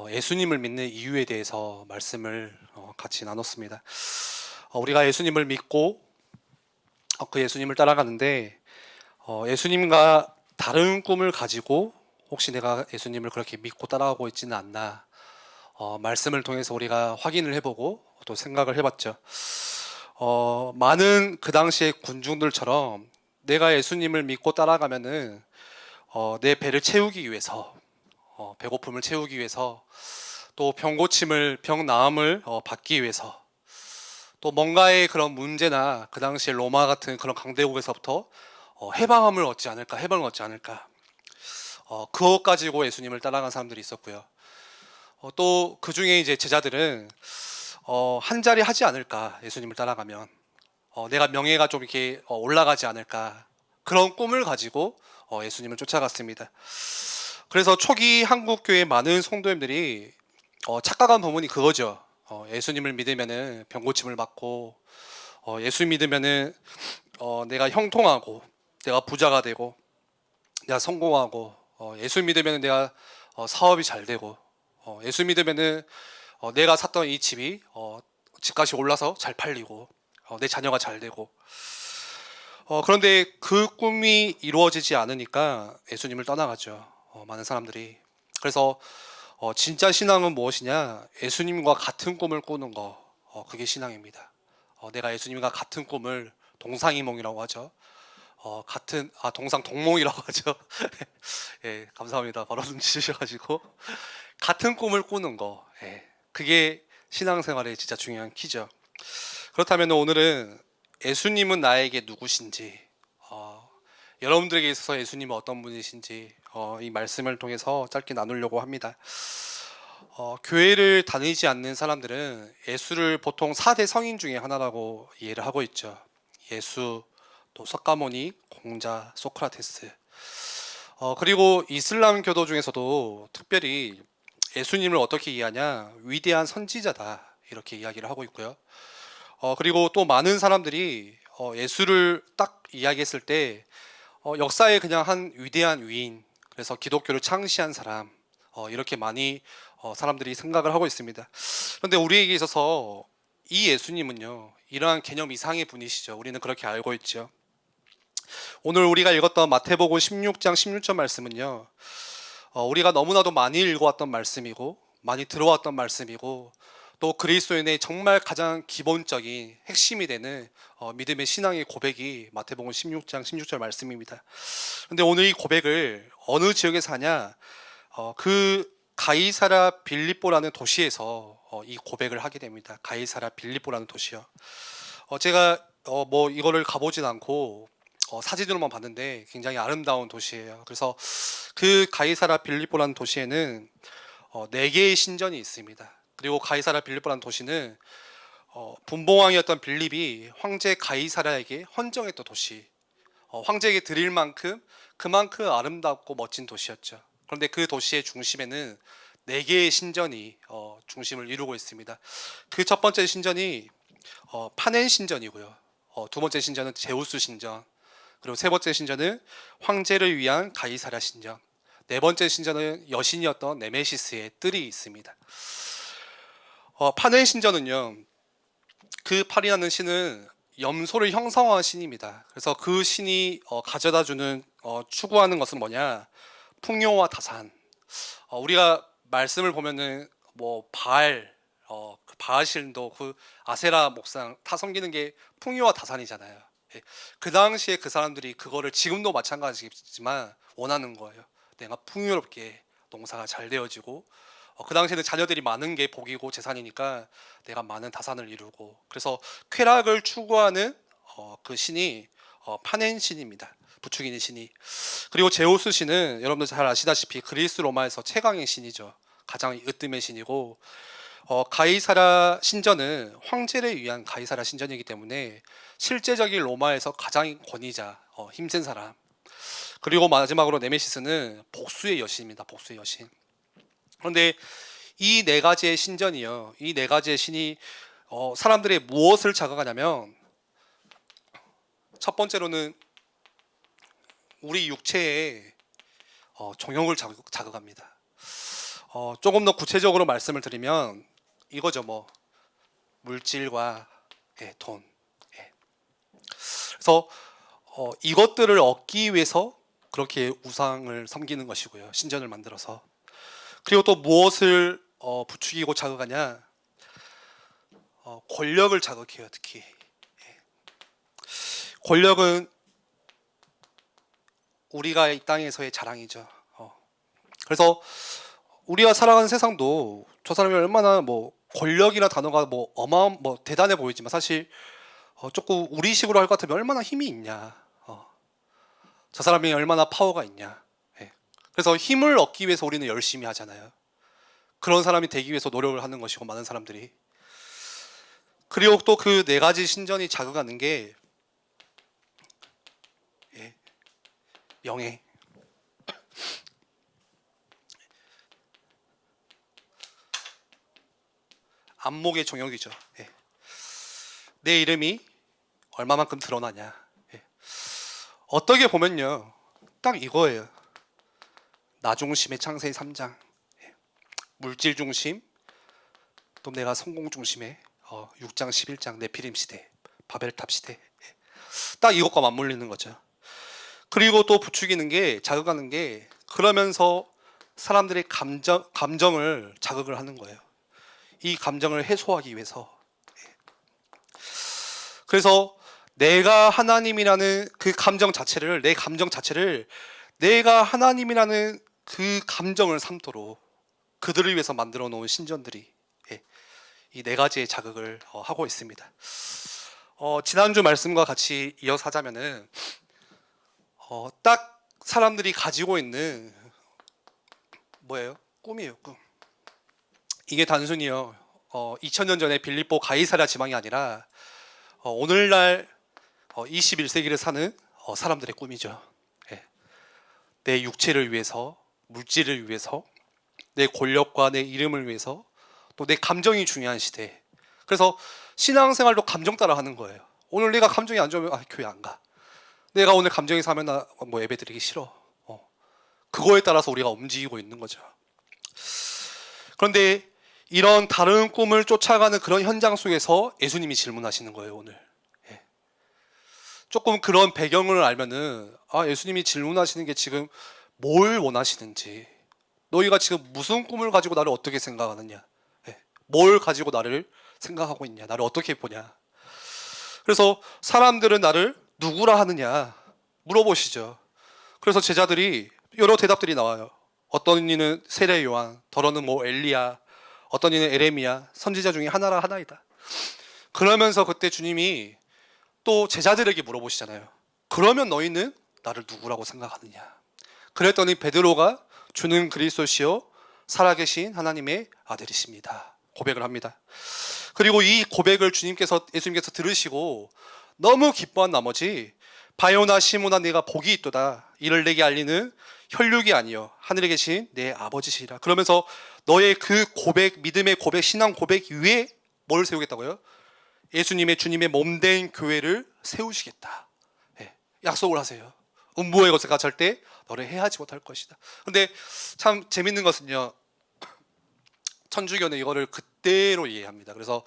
예수님을 믿는 이유에 대해서 말씀을 같이 나눴습니다. 우리가 예수님을 믿고 그 예수님을 따라가는데 예수님과 다른 꿈을 가지고 혹시 내가 예수님을 그렇게 믿고 따라가고 있지는 않나 말씀을 통해서 우리가 확인을 해보고 또 생각을 해봤죠. 많은 그 당시의 군중들처럼 내가 예수님을 믿고 따라가면은 내 배를 채우기 위해서 배고픔을 채우기 위해서 또 병고침을 병 나음을 받기 위해서 또 뭔가의 그런 문제나 그 당시에 로마 같은 그런 강대국에서부터 해방함을 얻지 않을까, 해방을 얻지 않을까, 그것 가지고 예수님을 따라간 사람들이 있었고요. 또 그 중에 이제 제자들은 한 자리 하지 않을까, 예수님을 따라가면 내가 명예가 좀 이렇게 올라가지 않을까, 그런 꿈을 가지고 예수님을 쫓아갔습니다. 그래서 초기 한국 교회 많은 성도님들이 착각한 부분이 그거죠. 예수님을 믿으면은 병고침을 받고, 예수 믿으면은 내가 형통하고, 내가 부자가 되고, 내가 성공하고, 예수 믿으면은 내가 사업이 잘 되고, 예수 믿으면은 내가 샀던 이 집이 집값이 올라서 잘 팔리고, 내 자녀가 잘 되고. 그런데 그 꿈이 이루어지지 않으니까 예수님을 떠나가죠. 많은 사람들이. 그래서 진짜 신앙은 무엇이냐? 예수님과 같은 꿈을 꾸는 거, 그게 신앙입니다. 내가 예수님과 같은 꿈을 동상이몽이라고 하죠. 동상 동몽이라고 하죠. 예, 감사합니다. 바로 눈치주셔가지고 같은 꿈을 꾸는 거, 예, 그게 신앙생활의 진짜 중요한 키죠. 그렇다면 오늘은 예수님은 나에게 누구신지, 여러분들에게 있어서 예수님은 어떤 분이신지 이 말씀을 통해서 짧게 나누려고 합니다. 교회를 다니지 않는 사람들은 예수를 보통 4대 성인 중에 하나라고 이해를 하고 있죠. 예수, 또 석가모니, 공자, 소크라테스. 그리고 이슬람 교도 중에서도 특별히 예수님을 어떻게 이해하냐? 위대한 선지자다. 이렇게 이야기를 하고 있고요. 그리고 또 많은 사람들이 예수를 딱 이야기했을 때 역사에 그냥 한 위대한 위인, 그래서 기독교를 창시한 사람, 이렇게 많이 사람들이 생각을 하고 있습니다. 그런데 우리에게 있어서 이 예수님은요, 이러한 개념 이상의 분이시죠. 우리는 그렇게 알고 있죠. 오늘 우리가 읽었던 마태복음 16장 16절 말씀은요, 우리가 너무나도 많이 읽어왔던 말씀이고 많이 들어왔던 말씀이고 또 그리스도인의 정말 가장 기본적인 핵심이 되는 믿음의 신앙의 고백이 마태복음 16장 16절 말씀입니다. 그런데 오늘 이 고백을 어느 지역에서 하냐? 그 가이사라 빌립보라는 도시에서 이 고백을 하게 됩니다. 가이사라 빌립보라는 도시요. 제가 뭐 이거를 가보진 않고 사진으로만 봤는데 굉장히 아름다운 도시예요. 그래서 그 가이사라 빌립보라는 도시에는 네 개의 신전이 있습니다. 그리고 가이사라 빌립보라는 도시는 분봉왕이었던 빌립이 황제 가이사라에게 헌정했던 도시, 황제에게 드릴 만큼 그만큼 아름답고 멋진 도시였죠. 그런데 그 도시의 중심에는 네 개의 신전이 중심을 이루고 있습니다. 그 첫 번째 신전이 파넨 신전이고요. 두 번째 신전은 제우스 신전, 그리고 세 번째 신전은 황제를 위한 가이사라 신전, 네 번째 신전은 여신이었던 네메시스의 뜰이 있습니다. 파넨 신전은요, 그 팔이라는 신은 염소를 형상화한 신입니다. 그래서 그 신이 가져다주는 추구하는 것은 뭐냐? 풍요와 다산. 우리가 말씀을 보면은 뭐 바알, 그 바알신도 그 아세라 목상 다 섬기는 게 풍요와 다산이잖아요. 예, 그 당시에 그 사람들이 그거를 지금도 마찬가지지만 원하는 거예요. 내가 풍요롭게 농사가 잘 되어지고 그 당시에는 자녀들이 많은 게 복이고 재산이니까 내가 많은 다산을 이루고, 그래서 쾌락을 추구하는 그 신이 파넨 신입니다. 부축인의 신이. 그리고 제우스 신은 여러분들 잘 아시다시피 그리스 로마에서 최강의 신이죠. 가장 으뜸의 신이고, 가이사라 신전은 황제를 위한 가이사라 신전이기 때문에 실제적인 로마에서 가장 권위자, 힘센 사람. 그리고 마지막으로 네메시스는 복수의 여신입니다. 복수의 여신. 그런데 이 네 가지의 신전이요, 이 네 가지의 신이 사람들의 무엇을 자극하냐면, 첫 번째로는 우리 육체의 정욕을 자극합니다. 조금 더 구체적으로 말씀을 드리면 이거죠. 뭐 물질과 돈. 예. 그래서 이것들을 얻기 위해서 그렇게 우상을 섬기는 것이고요. 신전을 만들어서. 그리고 또 무엇을 부추기고 자극하냐? 권력을 자극해요. 특히 권력은 우리가 이 땅에서의 자랑이죠. 그래서 우리가 살아가는 세상도 저 사람이 얼마나 뭐 권력이나 단어가 뭐 뭐 대단해 보이지만 사실 조금 우리식으로 할 것 같으면 얼마나 힘이 있냐. 저 사람이 얼마나 파워가 있냐. 예. 그래서 힘을 얻기 위해서 우리는 열심히 하잖아요. 그런 사람이 되기 위해서 노력을 하는 것이고 많은 사람들이. 그리고 또 그 네 가지 신전이 자극하는 게 명예. 안목의 종역이죠. 예. 내 이름이 얼마만큼 드러나냐. 예. 어떻게 보면요, 딱 이거예요. 나 중심의 창세기 3장. 예. 물질 중심, 또 내가 성공 중심의 6장 11장 네피림 시대, 바벨탑 시대. 예. 딱 이것과 맞물리는 거죠. 그리고 또 부추기는 게, 자극하는 게, 그러면서 사람들의 감정을 자극을 하는 거예요. 이 감정을 해소하기 위해서. 그래서 내가 하나님이라는 그 감정 자체를, 내 감정 자체를 내가 하나님이라는 그 감정을 삼도록 그들을 위해서 만들어 놓은 신전들이 이 네 가지의 자극을 하고 있습니다. 지난주 말씀과 같이 이어서 하자면은 딱 사람들이 가지고 있는 뭐예요? 꿈이에요, 꿈. 이게 단순히요 2000년 전에 빌립보 가이사랴 지방이 아니라 오늘날 21세기를 사는 사람들의 꿈이죠. 예. 내 육체를 위해서, 물질을 위해서, 내 권력과 내 이름을 위해서, 또 내 감정이 중요한 시대. 그래서 신앙생활도 감정 따라 하는 거예요. 오늘 내가 감정이 안 좋으면 교회 안 가. 내가 오늘 감정이 상하면 나 뭐 예배 드리기 싫어. 그거에 따라서 우리가 움직이고 있는 거죠. 그런데 이런 다른 꿈을 쫓아가는 그런 현장 속에서 예수님이 질문하시는 거예요, 오늘. 예. 조금 그런 배경을 알면은 예수님이 질문하시는 게 지금 뭘 원하시는지, 너희가 지금 무슨 꿈을 가지고 나를 어떻게 생각하느냐, 뭘 가지고 나를 생각하고 있냐, 나를 어떻게 보냐. 그래서 사람들은 나를 누구라 하느냐 물어보시죠. 그래서 제자들이 여러 대답들이 나와요. 어떤 이는 세례 요한, 더러는 뭐 엘리야, 어떤 이는 에레미야, 선지자 중에 하나이다. 그러면서 그때 주님이 또 제자들에게 물어보시잖아요. 그러면 너희는 나를 누구라고 생각하느냐. 그랬더니 베드로가 주는 그리스도시요 살아계신 하나님의 아들이십니다, 고백을 합니다. 그리고 이 고백을 예수님께서 들으시고 너무 기뻐한 나머지 바요나 시모나 네가 복이 있도다. 이를 내게 알리는 혈육이 아니요 하늘에 계신 내 아버지시라. 그러면서 너의 그 고백, 믿음의 고백, 신앙 고백 위에 뭘 세우겠다고요? 예수님의 주님의 몸된 교회를 세우시겠다. 약속을 하세요. 음부의 것에 갇힐 때 너를 해하지 못할 것이다. 근데 참 재밌는 것은요, 천주교는 이거를 그대로 이해합니다. 그래서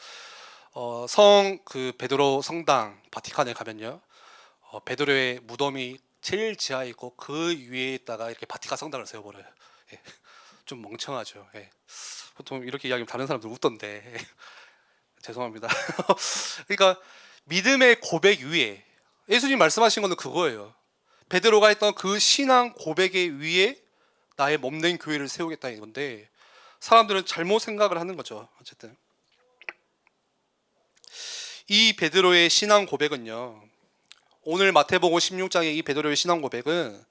그 베드로 성당 바티칸에 가면요, 베드로의 무덤이 제일 지하에 있고 그 위에다가 이렇게 바티칸 성당을 세워버려요. 예. 좀 멍청하죠. 예. 보통 이렇게 이야기하면 다른 사람들 웃던데 죄송합니다. 그러니까 믿음의 고백 위에 예수님 말씀하신 거는 그거예요. 베드로가 했던 그 신앙 고백의 위에 나의 몸된 교회를 세우겠다는 건데, 사람들은 잘못 생각을 하는 거죠. 어쨌든 이 베드로의 신앙 고백은요, 오늘 마태복음 16장의 이 베드로의 신앙 고백은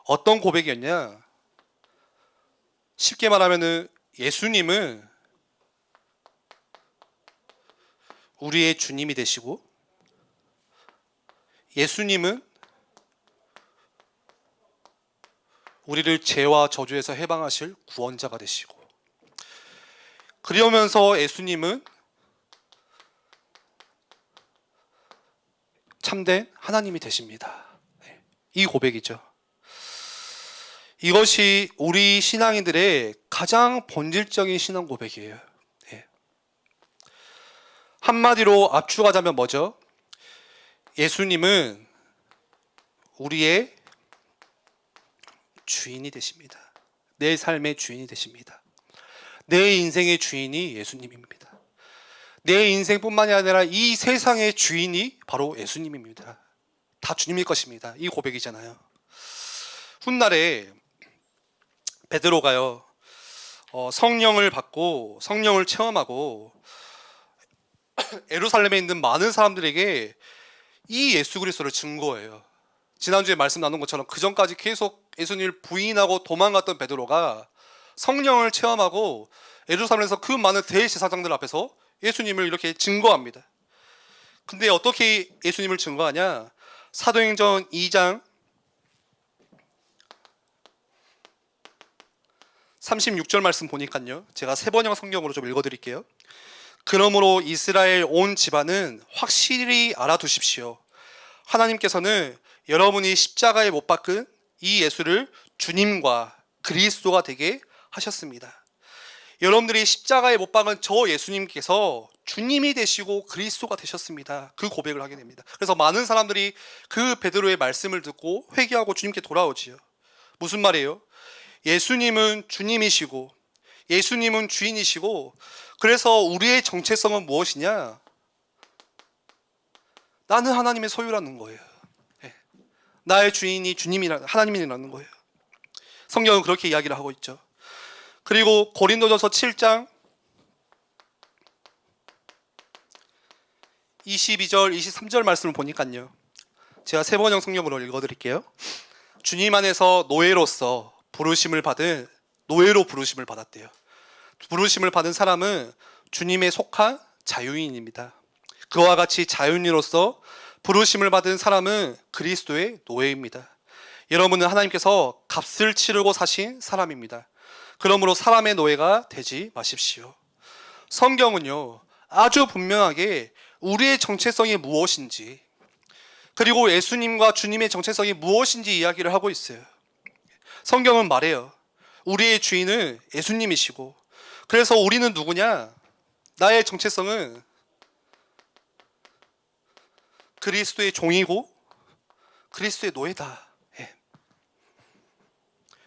어떤 고백이었냐? 쉽게 말하면은 예수님은 우리의 주님이 되시고, 예수님은 우리를 죄와 저주에서 해방하실 구원자가 되시고, 그러면서 예수님은 참된 하나님이 되십니다. 이 고백이죠. 이것이 우리 신앙인들의 가장 본질적인 신앙 고백이에요. 예. 한마디로 압축하자면 뭐죠? 예수님은 우리의 주인이 되십니다. 내 삶의 주인이 되십니다. 내 인생의 주인이 예수님입니다. 내 인생뿐만이 아니라 이 세상의 주인이 바로 예수님입니다. 다 주님일 것입니다. 이 고백이잖아요. 훗날에 베드로가요, 성령을 받고 성령을 체험하고 예루살렘에 있는 많은 사람들에게 이 예수 그리스도를 증거해요. 지난주에 말씀 나눈 것처럼 그 전까지 계속 예수님을 부인하고 도망갔던 베드로가 성령을 체험하고 예루살렘에서 그 많은 대제사장들 앞에서 예수님을 이렇게 증거합니다. 근데 어떻게 예수님을 증거하냐? 사도행전 2장 36절 말씀 보니까요, 제가 세번역 성경으로 좀 읽어드릴게요. 그러므로 이스라엘 온 집안은 확실히 알아두십시오. 하나님께서는 여러분이 십자가에 못 박은 이 예수를 주님과 그리스도가 되게 하셨습니다. 여러분들이 십자가에 못 박은 저 예수님께서 주님이 되시고 그리스도가 되셨습니다. 그 고백을 하게 됩니다. 그래서 많은 사람들이 그 베드로의 말씀을 듣고 회개하고 주님께 돌아오지요. 무슨 말이에요? 예수님은 주님이시고 예수님은 주인이시고, 그래서 우리의 정체성은 무엇이냐? 나는 하나님의 소유라는 거예요. 나의 주인이 하나님이라는 거예요. 성경은 그렇게 이야기를 하고 있죠. 그리고 고린도전서 7장 22절 23절 말씀을 보니까요, 제가 세번역 성경으로 읽어드릴게요. 주님 안에서 노예로서 부르심을 받은, 노예로 부르심을 받았대요. 부르심을 받은 사람은 주님에 속한 자유인입니다. 그와 같이 자유인으로서 부르심을 받은 사람은 그리스도의 노예입니다. 여러분은 하나님께서 값을 치르고 사신 사람입니다. 그러므로 사람의 노예가 되지 마십시오. 성경은요, 아주 분명하게 우리의 정체성이 무엇인지, 그리고 예수님과 주님의 정체성이 무엇인지 이야기를 하고 있어요. 성경은 말해요. 우리의 주인은 예수님이시고, 그래서 우리는 누구냐? 나의 정체성은 그리스도의 종이고 그리스도의 노예다.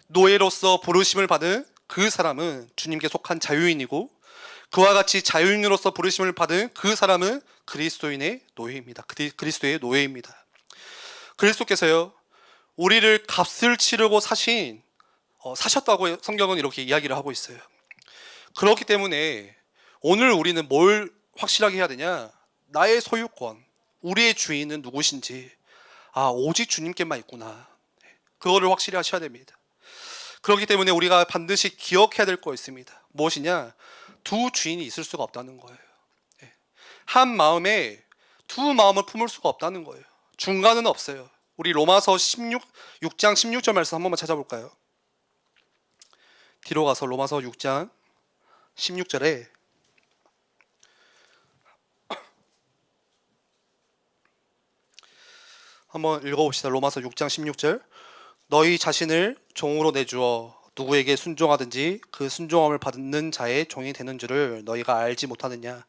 노예로서 부르심을 받은 그 사람은 주님께 속한 자유인이고, 그와 같이 자유인으로서 부르심을 받은 그 사람은 그리스도인의 노예입니다. 그리스도의 노예입니다. 그리스도께서요, 우리를 값을 치르고 사셨다고 성경은 이렇게 이야기를 하고 있어요. 그렇기 때문에 오늘 우리는 뭘 확실하게 해야 되냐? 나의 소유권, 우리의 주인은 누구신지, 오직 주님께만 있구나. 그거를 확실히 하셔야 됩니다. 그렇기 때문에 우리가 반드시 기억해야 될 거 있습니다. 무엇이냐? 두 주인이 있을 수가 없다는 거예요. 한 마음에 두 마음을 품을 수가 없다는 거예요. 중간은 없어요. 우리 로마서 6장 16절 말씀 한 번만 찾아볼까요? 뒤로 가서 로마서 6장 16절에 한번 읽어봅시다. 로마서 6장 16절. 너희 자신을 종으로 내주어 누구에게 순종하든지 그 순종함을 받는 자의 종이 되는 줄을 너희가 알지 못하느냐?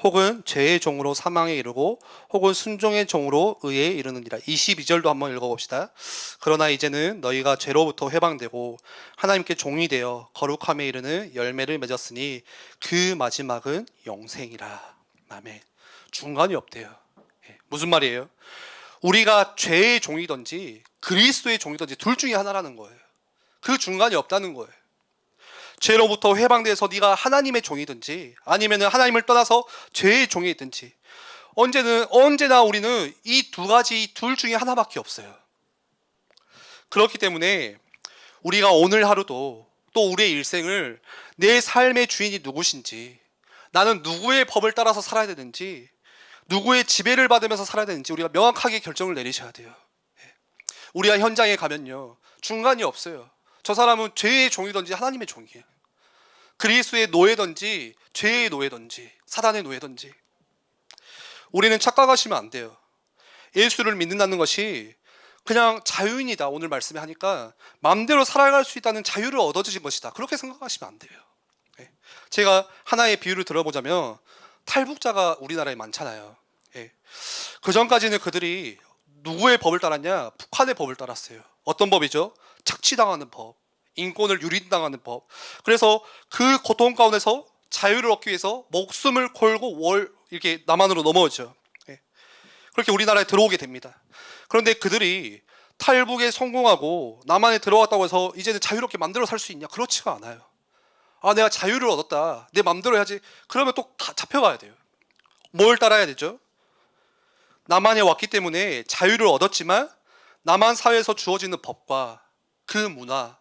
혹은 죄의 종으로 사망에 이르고 혹은 순종의 종으로 의에 이르느니라. 22절도 한번 읽어봅시다. 그러나 이제는 너희가 죄로부터 해방되고 하나님께 종이 되어 거룩함에 이르는 열매를 맺었으니 그 마지막은 영생이라. 아멘. 중간이 없대요. 무슨 말이에요? 우리가 죄의 종이든지 그리스도의 종이든지 둘 중에 하나라는 거예요. 그 중간이 없다는 거예요. 죄로부터 해방돼서 네가 하나님의 종이든지 아니면 하나님을 떠나서 죄의 종이든지, 언제나 우리는 이 두 가지, 둘 중에 하나밖에 없어요. 그렇기 때문에 우리가 오늘 하루도 또 우리의 일생을 내 삶의 주인이 누구신지, 나는 누구의 법을 따라서 살아야 되는지, 누구의 지배를 받으면서 살아야 되는지 우리가 명확하게 결정을 내리셔야 돼요. 우리가 현장에 가면요, 중간이 없어요. 저 사람은 죄의 종이든지 하나님의 종이에요. 그리스도의 노예든지 죄의 노예든지 사단의 노예든지. 우리는 착각하시면 안 돼요. 예수를 믿는다는 것이 그냥 자유인이다 오늘 말씀에 하니까 마음대로 살아갈 수 있다는 자유를 얻어지신 것이다 그렇게 생각하시면 안 돼요. 예. 제가 하나의 비유를 들어보자면 탈북자가 우리나라에 많잖아요. 예. 그 전까지는 그들이 누구의 법을 따랐냐? 북한의 법을 따랐어요. 어떤 법이죠? 착취당하는 법, 인권을 유린당하는 법. 그래서 그 고통 가운데서 자유를 얻기 위해서 목숨을 걸고 이렇게 남한으로 넘어오죠. 예. 그렇게 우리나라에 들어오게 됩니다. 그런데 그들이 탈북에 성공하고 남한에 들어왔다고 해서 이제는 자유롭게 마음대로 살 수 있냐? 그렇지가 않아요. 아, 내가 자유를 얻었다. 내 마음대로 해야지. 그러면 또 잡혀가야 돼요. 뭘 따라야 되죠? 남한에 왔기 때문에 자유를 얻었지만 남한 사회에서 주어지는 법과 그 문화,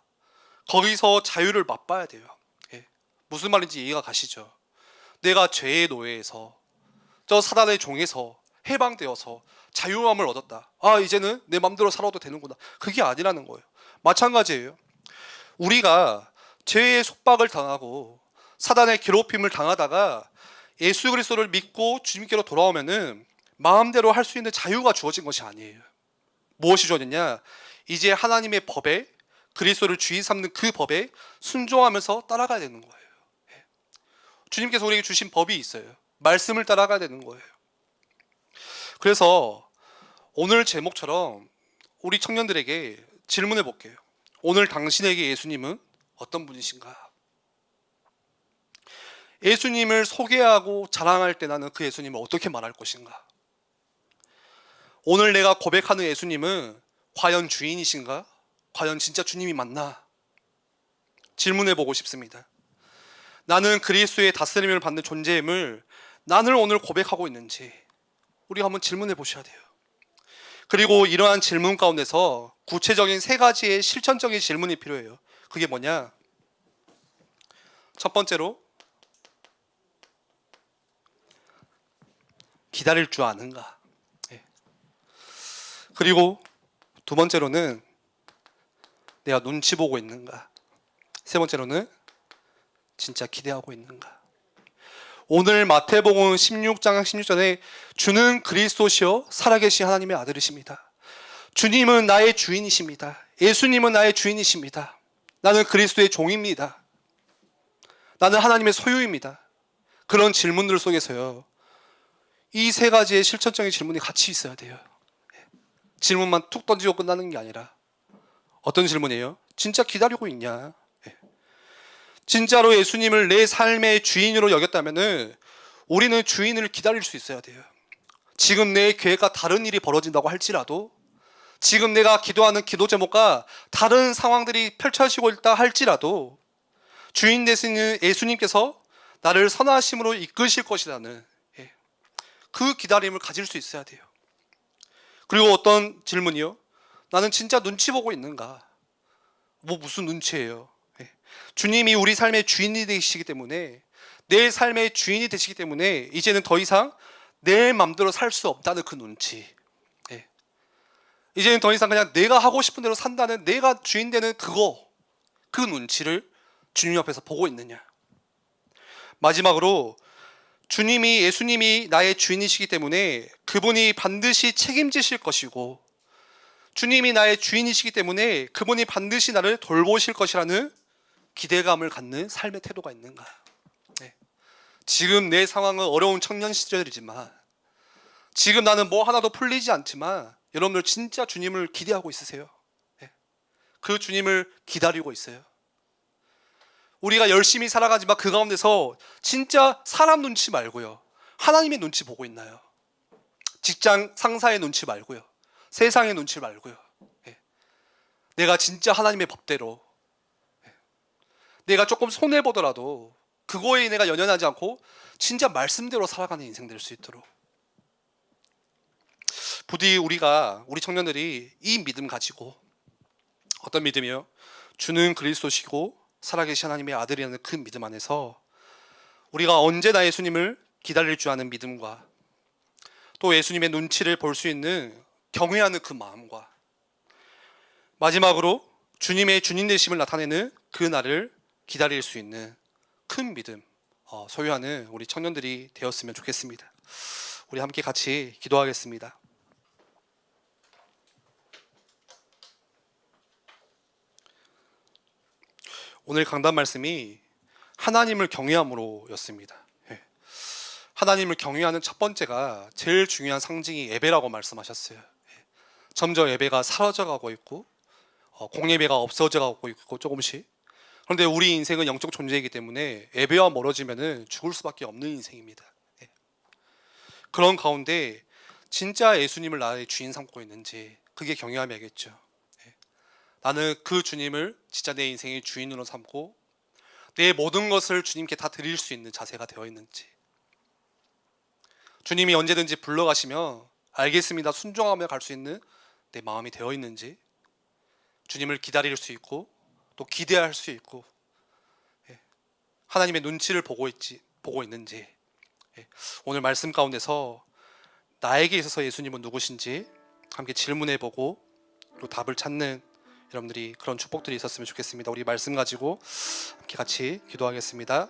거기서 자유를 맛봐야 돼요. 예. 무슨 말인지 이해가 가시죠? 내가 죄의 노예에서 저 사단의 종에서 해방되어서 자유함을 얻었다. 아, 이제는 내 맘대로 살아도 되는구나. 그게 아니라는 거예요. 마찬가지예요. 우리가 죄의 속박을 당하고 사단의 괴롭힘을 당하다가 예수 그리스도를 믿고 주님께로 돌아오면은 마음대로 할 수 있는 자유가 주어진 것이 아니에요. 무엇이 주어졌냐? 이제 하나님의 법에 그리스도를 주인 삼는 그 법에 순종하면서 따라가야 되는 거예요. 주님께서 우리에게 주신 법이 있어요. 말씀을 따라가야 되는 거예요. 그래서 오늘 제목처럼 우리 청년들에게 질문해 볼게요. 오늘 당신에게 예수님은 어떤 분이신가? 예수님을 소개하고 자랑할 때 나는 그 예수님을 어떻게 말할 것인가? 오늘 내가 고백하는 예수님은 과연 주인이신가? 과연 진짜 주님이 맞나? 질문해 보고 싶습니다. 나는 그리스도의 다스림을 받는 존재임을 나는 오늘 고백하고 있는지 우리가 한번 질문해 보셔야 돼요. 그리고 이러한 질문 가운데서 구체적인 3가지의 실천적인 질문이 필요해요. 그게 뭐냐? 첫 번째로 기다릴 줄 아는가? 그리고 두 번째로는 내가 눈치 보고 있는가? 세 번째로는 진짜 기대하고 있는가? 오늘 마태복음 16장 16절에 주는 그리스도시요 살아계신 하나님의 아들이십니다. 주님은 나의 주인이십니다. 예수님은 나의 주인이십니다. 나는 그리스도의 종입니다. 나는 하나님의 소유입니다. 그런 질문들 속에서요. 이 3가지의 실천적인 질문이 같이 있어야 돼요. 질문만 툭 던지고 끝나는 게 아니라 어떤 질문이에요? 진짜 기다리고 있냐? 진짜로 예수님을 내 삶의 주인으로 여겼다면은 우리는 주인을 기다릴 수 있어야 돼요. 지금 내 계획과 다른 일이 벌어진다고 할지라도 지금 내가 기도하는 기도 제목과 다른 상황들이 펼쳐지고 있다 할지라도 주인 되시는 예수님께서 나를 선하심으로 이끄실 것이라는 그 기다림을 가질 수 있어야 돼요. 그리고 어떤 질문이요? 나는 진짜 눈치 보고 있는가? 무슨 눈치예요? 주님이 우리 삶의 주인이 되시기 때문에 내 삶의 주인이 되시기 때문에 이제는 더 이상 내 맘대로 살 수 없다는 그 눈치. 이제는 더 이상 그냥 내가 하고 싶은 대로 산다는 내가 주인 되는 그 눈치를 주님 앞에서 보고 있느냐. 마지막으로 예수님이 나의 주인이시기 때문에 그분이 반드시 책임지실 것이고 주님이 나의 주인이시기 때문에 그분이 반드시 나를 돌보실 것이라는 기대감을 갖는 삶의 태도가 있는가? 지금 내 상황은 어려운 청년 시절이지만 지금 나는 뭐 하나도 풀리지 않지만 여러분들 진짜 주님을 기대하고 있으세요? 그 주님을 기다리고 있어요. 우리가 열심히 살아가지만 그 가운데서 진짜 사람 눈치 말고요. 하나님의 눈치 보고 있나요? 직장 상사의 눈치 말고요. 세상의 눈치 말고요. 내가 진짜 하나님의 법대로 내가 조금 손해보더라도 그거에 내가 연연하지 않고 진짜 말씀대로 살아가는 인생 될 수 있도록 부디 우리 청년들이 이 믿음 가지고 어떤 믿음이요? 주는 그리스도시고 살아계신 하나님의 아들이라는 그 믿음 안에서 우리가 언제나 예수님을 기다릴 줄 아는 믿음과 또 예수님의 눈치를 볼 수 있는 경외하는 그 마음과 마지막으로 주님의 주님 되심을 나타내는 그 날을 기다릴 수 있는 큰 믿음 소유하는 우리 청년들이 되었으면 좋겠습니다. 우리 함께 같이 기도하겠습니다. 오늘 강단 말씀이 하나님을 경외함으로였습니다. 예. 하나님을 경외하는 첫 번째가 제일 중요한 상징이 예배라고 말씀하셨어요. 예. 점점 예배가 사라져가고 있고 공예배가 없어져가고 있고 조금씩. 그런데 우리 인생은 영적 존재이기 때문에 예배와 멀어지면은 죽을 수밖에 없는 인생입니다. 예. 그런 가운데 진짜 예수님을 나의 주인 삼고 있는지 그게 경외함이겠죠. 예. 나는 그 주님을 진짜 내 인생의 주인으로 삼고 내 모든 것을 주님께 다 드릴 수 있는 자세가 되어 있는지, 주님이 언제든지 불러가시면 알겠습니다 순종하며 갈 수 있는 내 마음이 되어 있는지, 주님을 기다릴 수 있고 또 기대할 수 있고, 예. 하나님의 눈치를 보고 있는지, 예. 오늘 말씀 가운데서 나에게 있어서 예수님은 누구신지 함께 질문해보고 또 답을 찾는 여러분들이 그런 축복들이 있었으면 좋겠습니다. 우리 말씀 가지고 함께 같이 기도하겠습니다.